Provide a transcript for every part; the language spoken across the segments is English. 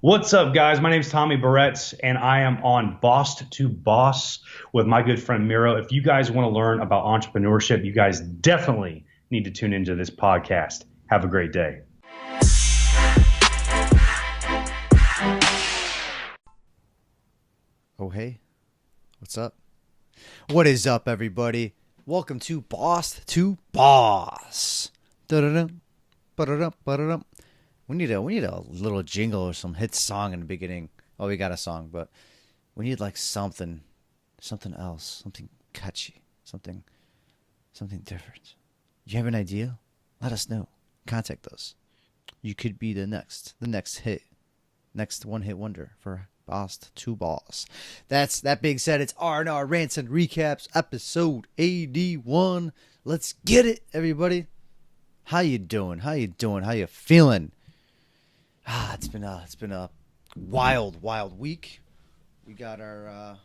What's up, guys? My name is Tommy Barretts, and I am on Boss to Boss with my good friend Miro. If you guys want to learn about entrepreneurship, you guys definitely need to tune into this podcast. Have a great day. Oh, hey, what's up? What is up, everybody? Welcome to Boss to Boss. Da-da-dum, ba-da-dum, ba-da-dum. We need a little jingle or some hit song in the beginning. Oh, we got a song, but we need like something else, something catchy, something different. You have an idea? Let us know. Contact us. You could be the next hit, next one hit wonder for Boss to Boss. That being said, it's R&R Rants and Recaps, episode 81. Let's get it, everybody. How you doing? How you feeling? It's been a wild week. We got our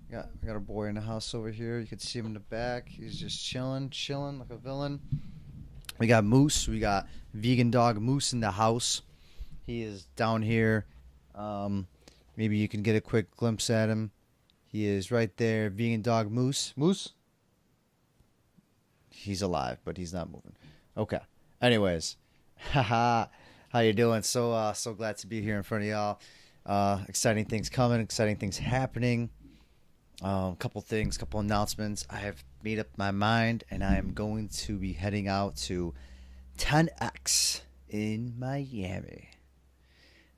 we got our boy in the house over here. You can see him in the back. He's just chilling like a villain. We got Moose. We got vegan dog Moose in the house. He is down here. Maybe you can get a quick glimpse at him. He is right there. Vegan dog Moose. Moose? He's alive, but he's not moving. Okay. Anyways. Haha. How you doing? So glad to be here in front of y'all. Exciting things coming. Exciting things happening. Couple announcements. I have made up my mind, and I am going to be heading out to 10X in Miami.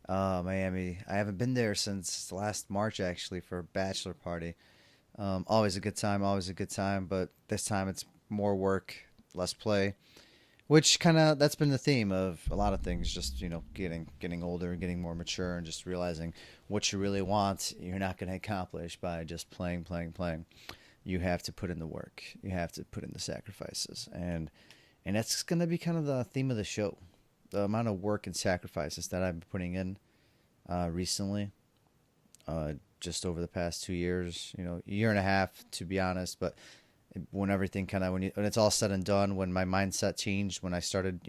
Miami. I haven't been there since last March, actually, for a bachelor party. Always a good time, but this time it's more work, less play, which that's been the theme of a lot of things. Just, getting older, getting more mature, and just realizing what you really want, you're not going to accomplish by just playing. You have to put in the work. You have to put in the sacrifices, and that's going to be kind of the theme of the show. The amount of work and sacrifices that I've been putting in recently, just over the past 2 years, year and a half to be honest. But when everything when it's all said and done, when my mindset changed, when I started,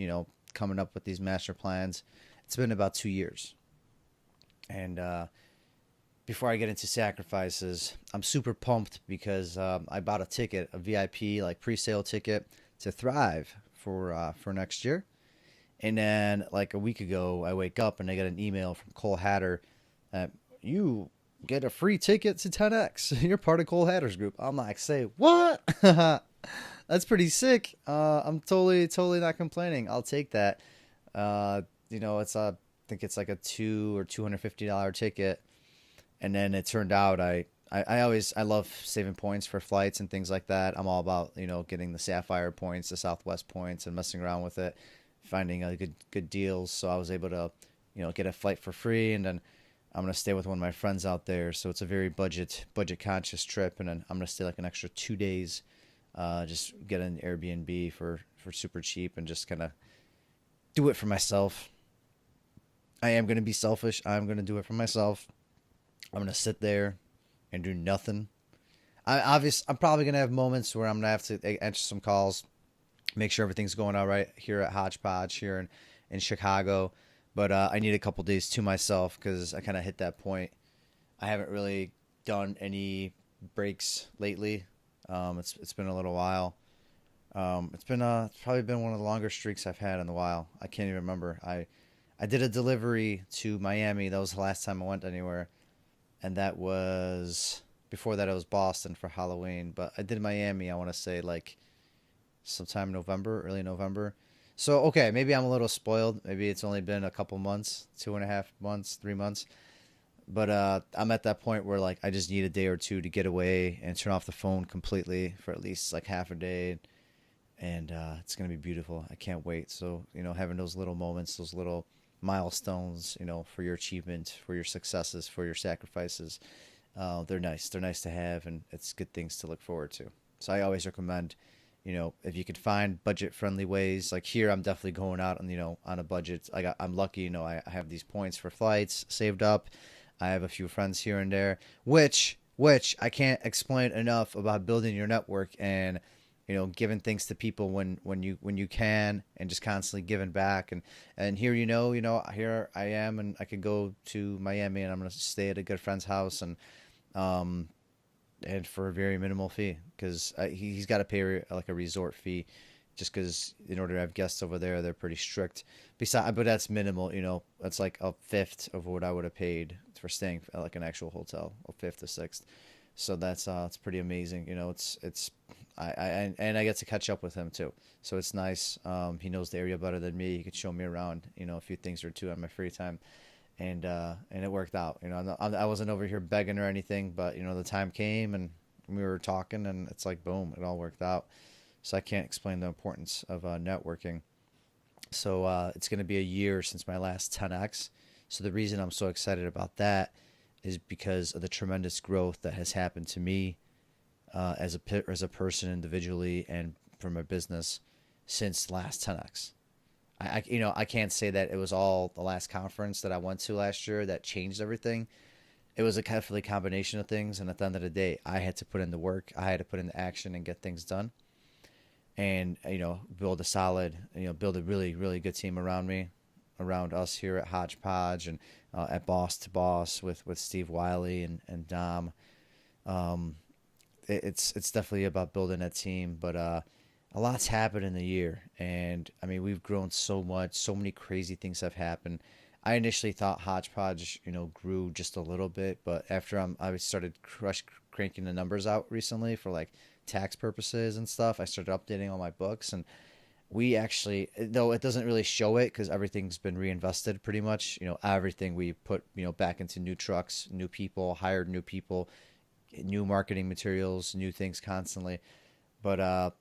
coming up with these master plans, it's been about 2 years. And before I get into sacrifices, I'm super pumped because I bought a ticket, a VIP like pre-sale ticket to Thrive for next year. And then, like a week ago, I wake up and I get an email from Cole Hatter that you get a free ticket to 10X. You're part of Cole Hatter's group. I'm like, say what? That's pretty sick. I'm totally not complaining. I'll take that. It's I think it's like a $250 ticket. And then it turned out I love saving points for flights and things like that. I'm all about getting the Sapphire points, the Southwest points, and messing around with it, finding good deals. So I was able to get a flight for free, and then I'm gonna stay with one of my friends out there. So it's a very budget conscious trip, and then I'm gonna stay like an extra 2 days, just get an Airbnb for super cheap and just kind of do it for myself. I am gonna be selfish. I'm gonna do it for myself. I'm gonna sit there and do nothing. I'm probably gonna have moments where I'm gonna have to answer some calls, make sure everything's going all right here at Hodgepodge here in Chicago. But I need a couple days to myself because I kind of hit that point. I haven't really done any breaks lately. It's been a little while. It's probably been one of the longer streaks I've had in a while. I can't even remember. I did a delivery to Miami. That was the last time I went anywhere. And that was, before that it was Boston for Halloween. But I did Miami, I want to say like sometime early November. So, okay, maybe I'm a little spoiled. Maybe it's only been a couple months, 2.5 months, 3 months. But I'm at that point where like I just need a day or two to get away and turn off the phone completely for at least like half a day. And it's going to be beautiful. I can't wait. So, having those little moments, those little milestones, for your achievement, for your successes, for your sacrifices, they're nice. They're nice to have, and it's good things to look forward to. So I always recommend, if you could find budget-friendly ways, like here, I'm definitely going out on a budget. I'm lucky, I have these points for flights saved up. I have a few friends here and there, which I can't explain enough about building your network and giving things to people when you can, and just constantly giving back. And here, here I am, and I could go to Miami, and I'm going to stay at a good friend's house, um, and for a very minimal fee, because he's got to pay like a resort fee, just because in order to have guests over there, they're pretty strict. But that's minimal. That's like a fifth of what I would have paid for staying at like an actual hotel, a fifth, a sixth. So that's it's pretty amazing. It's and I get to catch up with him too. So it's nice. He knows the area better than me. He could show me around, a few things or two on my free time, and it worked out. I wasn't over here begging or anything, but the time came and we were talking, and it's like boom, it all worked out. So I can't explain the importance of networking. So it's going to be a year since my last 10x. So the reason I'm so excited about that is because of the tremendous growth that has happened to me as a person individually and for my business since last 10x. I can't say that it was all the last conference that I went to last year that changed everything. It was a definitely combination of things, and at the end of the day, I had to put in the work, I had to put in the action and get things done, and build a really really good team around me, around us here at Hodgepodge, and at Boss to Boss with Steve Wiley and Dom. It's definitely about building a team, but a lot's happened in the year, and I mean we've grown so much, so many crazy things have happened. I initially thought Hodgepodge, grew just a little bit, but after I started cranking the numbers out recently for like tax purposes and stuff, I started updating all my books, and we actually, though it doesn't really show it because everything's been reinvested pretty much, everything we put, back into new trucks, new people, hired new people, new marketing materials, new things constantly. But,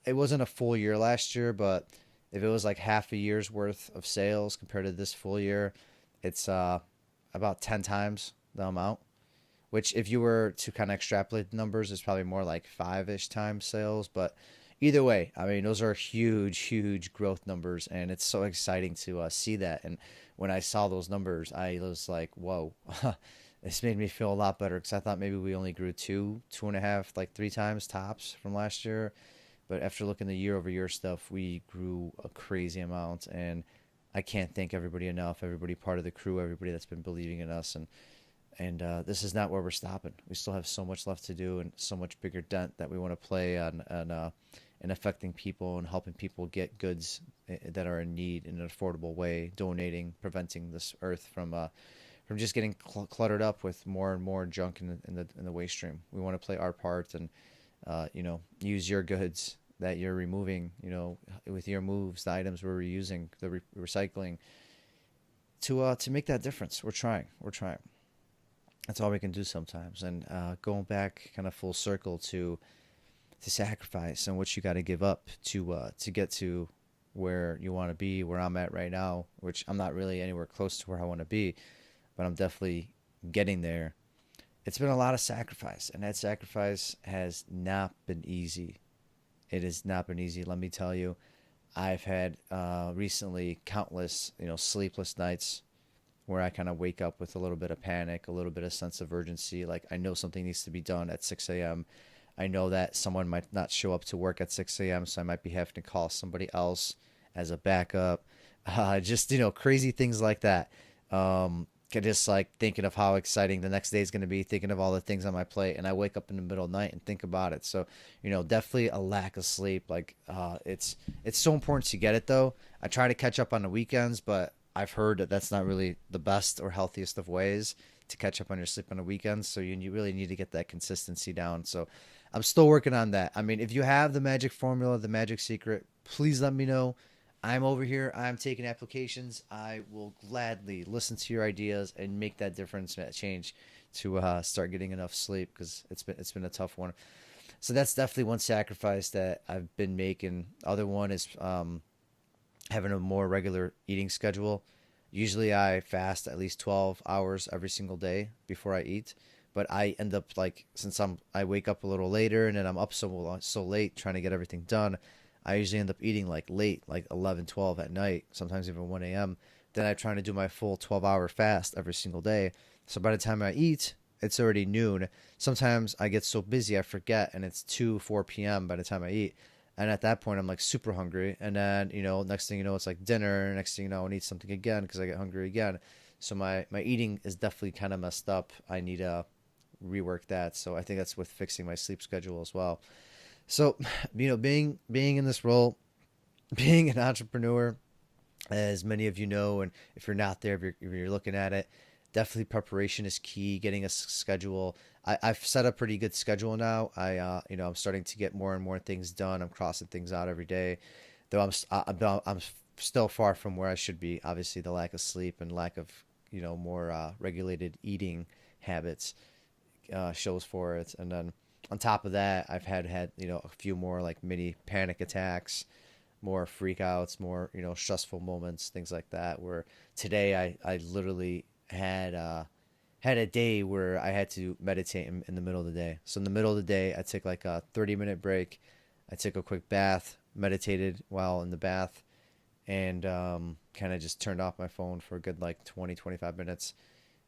it wasn't a full year last year, but if it was like half a year's worth of sales compared to this full year, it's about 10 times the amount, which if you were to kind of extrapolate the numbers, is probably more like 5-ish times sales. But either way, I mean, those are huge, huge growth numbers, and it's so exciting to see that. And when I saw those numbers, I was like, whoa, this made me feel a lot better, because I thought maybe we only grew 2.5, like 3 times tops from last year. But after looking at the year-over-year stuff, we grew a crazy amount, and I can't thank everybody enough, everybody part of the crew, everybody that's been believing in us. And this is not where we're stopping. We still have so much left to do, and so much bigger dent that we want to play on in affecting people and helping people get goods that are in need in an affordable way, donating, preventing this earth from just getting cluttered up with more and more junk in the waste stream. We want to play our part and use your goods that you're removing, with your moves, the items we're reusing, the recycling, to make that difference. We're trying. That's all we can do sometimes. And going back kind of full circle to sacrifice and what you got to give up to get to where you want to be, where I'm at right now, which I'm not really anywhere close to where I want to be, but I'm definitely getting there. It's been a lot of sacrifice, and that sacrifice has not been easy. It has not been easy, let me tell you. I've had recently countless, sleepless nights where I kind of wake up with a little bit of panic, a little bit of sense of urgency. Like, I know something needs to be done at 6 a.m. I know that someone might not show up to work at 6 a.m., so I might be having to call somebody else as a backup. Just, crazy things like that. Just like thinking of how exciting the next day is going to be, thinking of all the things on my plate, and I wake up in the middle of the night and think about it. So, definitely a lack of sleep. Like, it's so important to get it though. I try to catch up on the weekends, but I've heard that that's not really the best or healthiest of ways to catch up on your sleep on the weekends. So you really need to get that consistency down. So I'm still working on that. I mean, if you have the magic formula, the magic secret, please let me know. I'm over here. I'm taking applications. I will gladly listen to your ideas and make that difference, that change to start getting enough sleep, because it's been a tough one. So that's definitely one sacrifice that I've been making. Other one is having a more regular eating schedule. Usually I fast at least 12 hours every single day before I eat. But I end up, like, since I wake up a little later and then I'm up so late trying to get everything done, I usually end up eating like late, like 11, 12 at night, sometimes even 1 a.m. Then I'm trying to do my full 12-hour fast every single day. So by the time I eat, it's already noon. Sometimes I get so busy I forget, and it's 4 p.m. by the time I eat. And at that point, I'm like super hungry. And then, next thing you know, it's like dinner. Next thing you know, I need something again because I get hungry again. So my eating is definitely kind of messed up. I need to rework that. So I think that's with fixing my sleep schedule as well. So, being in this role, being an entrepreneur, as many of you know, and if you're not there, if you're looking at it, definitely preparation is key. Getting a schedule. I've set a pretty good schedule now. I'm starting to get more and more things done. I'm crossing things out every day, though I'm still far from where I should be. Obviously, the lack of sleep and lack of more regulated eating habits shows for it. And then on top of that, I've had a few more like mini panic attacks, more freakouts, more stressful moments, things like that. Where today I literally had a day where I had to meditate in the middle of the day. So in the middle of the day, I took like a 30-minute break. I took a quick bath, meditated while in the bath, and kind of just turned off my phone for a good like 20, 25 minutes.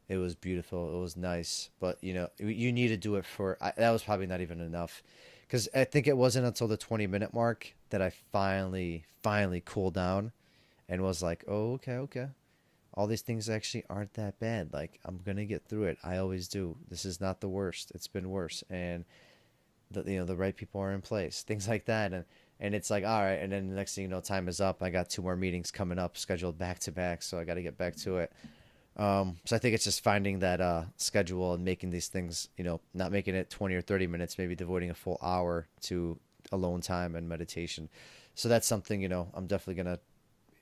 It was beautiful. It was nice. But, you need to do it that was probably not even enough. Because I think it wasn't until the 20-minute mark that I finally cooled down and was like, oh, okay. All these things actually aren't that bad. Like, I'm going to get through it. I always do. This is not the worst. It's been worse. And, the right people are in place. Things like that. And it's like, all right. And then the next thing you know, time is up. I got 2 more meetings coming up scheduled back to back. So I got to get back to it. So I think it's just finding that schedule and making these things, not making it 20 or 30 minutes, maybe devoting a full hour to alone time and meditation. So that's something, I'm definitely going to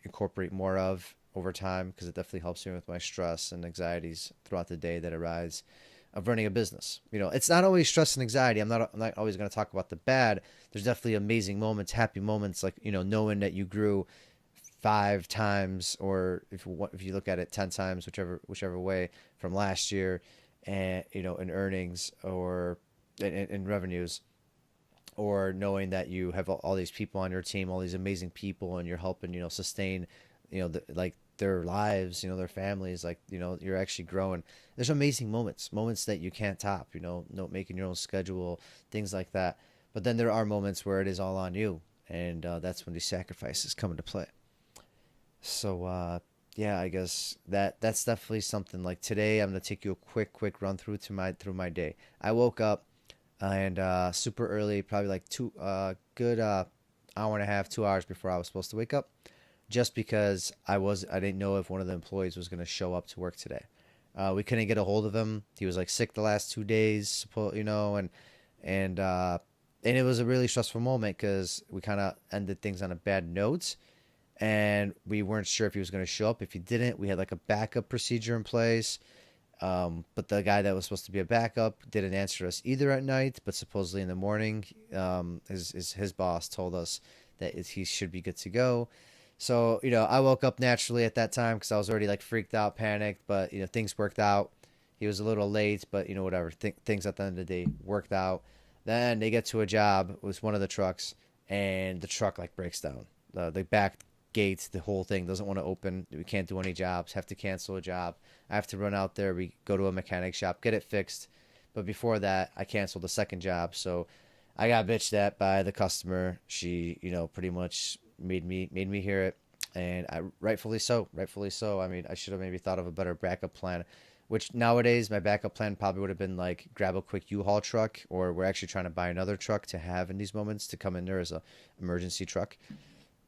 incorporate more of over time because it definitely helps me with my stress and anxieties throughout the day that arise of running a business. It's not always stress and anxiety. I'm not always going to talk about the bad. There's definitely amazing moments, happy moments, like, knowing that you grew 5 times, or if you look at it 10 times, whichever way from last year, and in earnings or in revenues, or knowing that you have all these people on your team, all these amazing people, and you're helping sustain like their lives, their families, like you're actually growing. There's amazing moments that you can't top, making your own schedule, things like that. But then there are moments where it is all on you, and that's when these sacrifices come into play. So yeah, I guess that's definitely something. Like today, I'm gonna take you a quick run through my day. I woke up and super early, probably like good hour and a half, 2 hours before I was supposed to wake up, just because I didn't know if one of the employees was gonna show up to work today. We couldn't get a hold of him. He was like sick the last 2 days, and it was a really stressful moment because we kind of ended things on a bad note, and we weren't sure if he was going to show up. If he didn't, we had like a backup procedure in place. But the guy that was supposed to be a backup didn't answer us either at night, but supposedly in the morning, his boss told us that he should be good to go. So, I woke up naturally at that time because I was already like freaked out, panicked, but, things worked out. He was a little late, but, whatever. Things at the end of the day worked out. Then they get to a job with one of the trucks, and the truck like breaks down. The back gate, the whole thing doesn't want to open. We can't do any jobs, have to cancel a job. I have to run out there. We go to a mechanic shop, get it fixed. But before that, I canceled the second job. So I got bitched at by the customer. She, pretty much made me hear it. And rightfully so. I mean, I should have maybe thought of a better backup plan, which nowadays my backup plan probably would have been like grab a quick U-Haul truck, or we're actually trying to buy another truck to have in these moments to come in there as a emergency truck.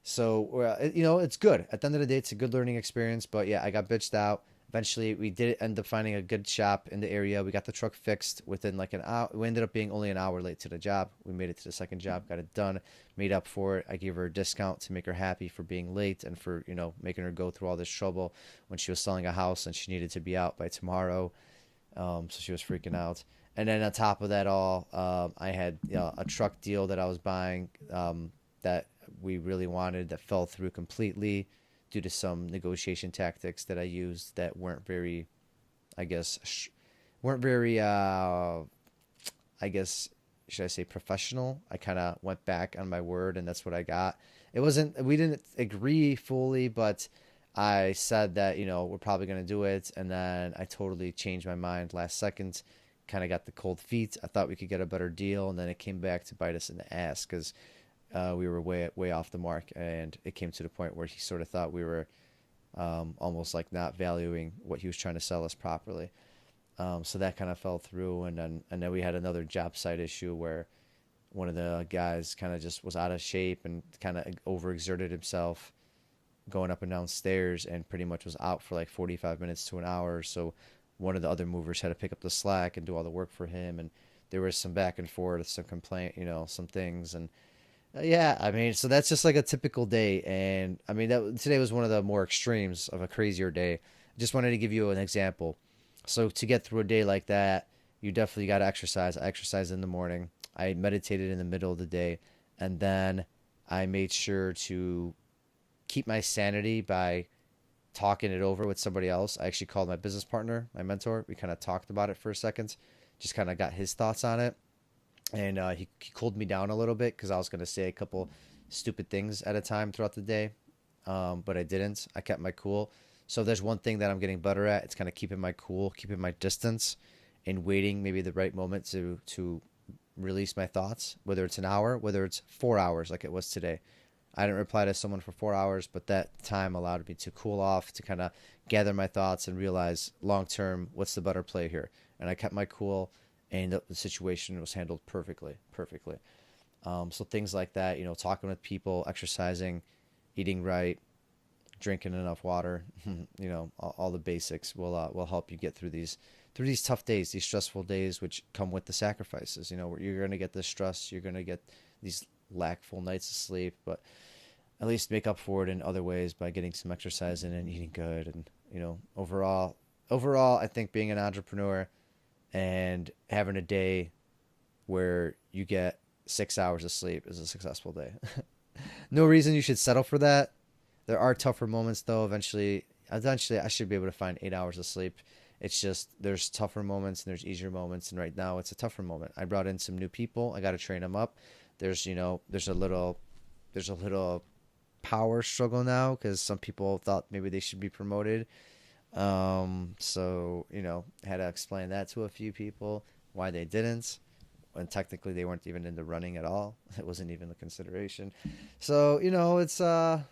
So, it's good. At the end of the day, it's a good learning experience. But yeah, I got bitched out. Eventually, we did end up finding a good shop in the area. We got the truck fixed within like an hour. We ended up being only an hour late to the job. We made it to the second job, got it done, made up for it. I gave her a discount to make her happy for being late and for, making her go through all this trouble when she was selling a house and she needed to be out by tomorrow. So she was freaking out. And then on top of that all, I had a truck deal that I was buying that we really wanted that fell through completely due to some negotiation tactics that I used that weren't very, I guess, I guess, should I say professional? I kind of went back on my word, and that's what I got. We didn't agree fully, but I said that, we're probably going to do it. And then I totally changed my mind last second, kind of got the cold feet. I thought we could get a better deal, and then it came back to bite us in the ass because we were way off the mark, and it came to the point where he sort of thought we were almost like not valuing what he was trying to sell us properly. So that kind of fell through, and then we had another job site issue where one of the guys kind of just was out of shape and kind of overexerted himself going up and down stairs and pretty much was out for like 45 minutes to an hour. So one of the other movers had to pick up the slack and do all the work for him. And there was some back and forth, some complaint, some things. And yeah, I mean, so that's just like a typical day. And I mean, today was one of the more extremes of a crazier day. Just wanted to give you an example. So to get through a day like that, you definitely got to exercise. I exercised in the morning. I meditated in the middle of the day. And then I made sure to keep my sanity by talking it over with somebody else. I actually called my business partner, my mentor. We kind of talked about it for a second, just kind of got his thoughts on it. And he cooled me down a little bit because I was going to say a couple stupid things at a time throughout the day. But I didn't. I kept my cool. So if there's one thing that I'm getting better at, it's kind of keeping my cool, keeping my distance, and waiting maybe the right moment to release my thoughts, whether it's an hour, whether it's 4 hours like it was today. I didn't reply to someone for 4 hours, but that time allowed me to cool off, to kind of gather my thoughts and realize long-term, what's the better play here? And I kept my cool, and the situation was handled perfectly. So things like that, talking with people, exercising, eating right, drinking enough water, all the basics will help you get through these tough days, these stressful days, which come with the sacrifices. You're going to get the stress, you're going to get these lackful nights of sleep, but at least make up for it in other ways by getting some exercise in and eating good. And overall, I think being an entrepreneur and having a day where you get 6 hours of sleep is a successful day. No reason you should settle for that. There are tougher moments though. Eventually I should be able to find 8 hours of sleep. It's just there's tougher moments and there's easier moments, and right now it's a tougher moment. I brought in some new people. I got to train them up. There's a little power struggle now because some people thought maybe they should be promoted. So I had to explain that to a few people why they didn't, when technically they weren't even in the running at all. It wasn't even a consideration. So it's a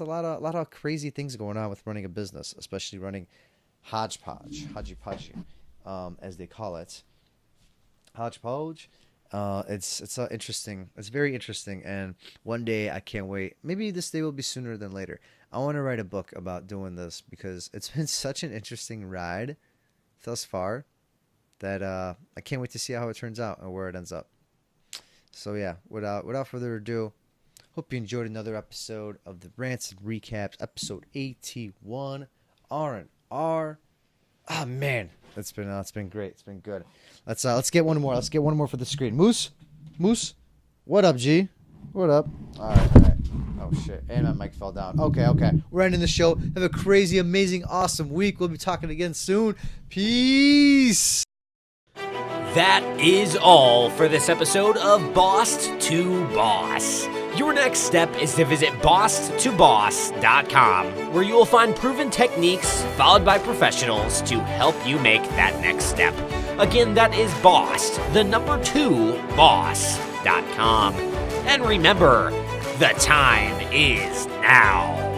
lot of crazy things going on with running a business, especially running Hodgepodge, as they call it. Hodgepodge. It's interesting. It's very interesting, and one day I can't wait. Maybe this day will be sooner than later. I want to write a book about doing this because it's been such an interesting ride thus far that I can't wait to see how it turns out and where it ends up. So yeah, without further ado, hope you enjoyed another episode of the Rants and Recaps, episode 81, R&R. Oh man, it's been great. It's been good. Let's get one more. Let's get one more for the screen. Moose, what up, G? What up? All right. Oh shit, and my mic fell down. Okay. We're ending the show. Have a crazy, amazing, awesome week. We'll be talking again soon. Peace. That is all for this episode of Boss to Boss. Your next step is to visit bosstoboss.com, where you will find proven techniques followed by professionals to help you make that next step. Again, that is boss2boss.com. And remember, the time is now.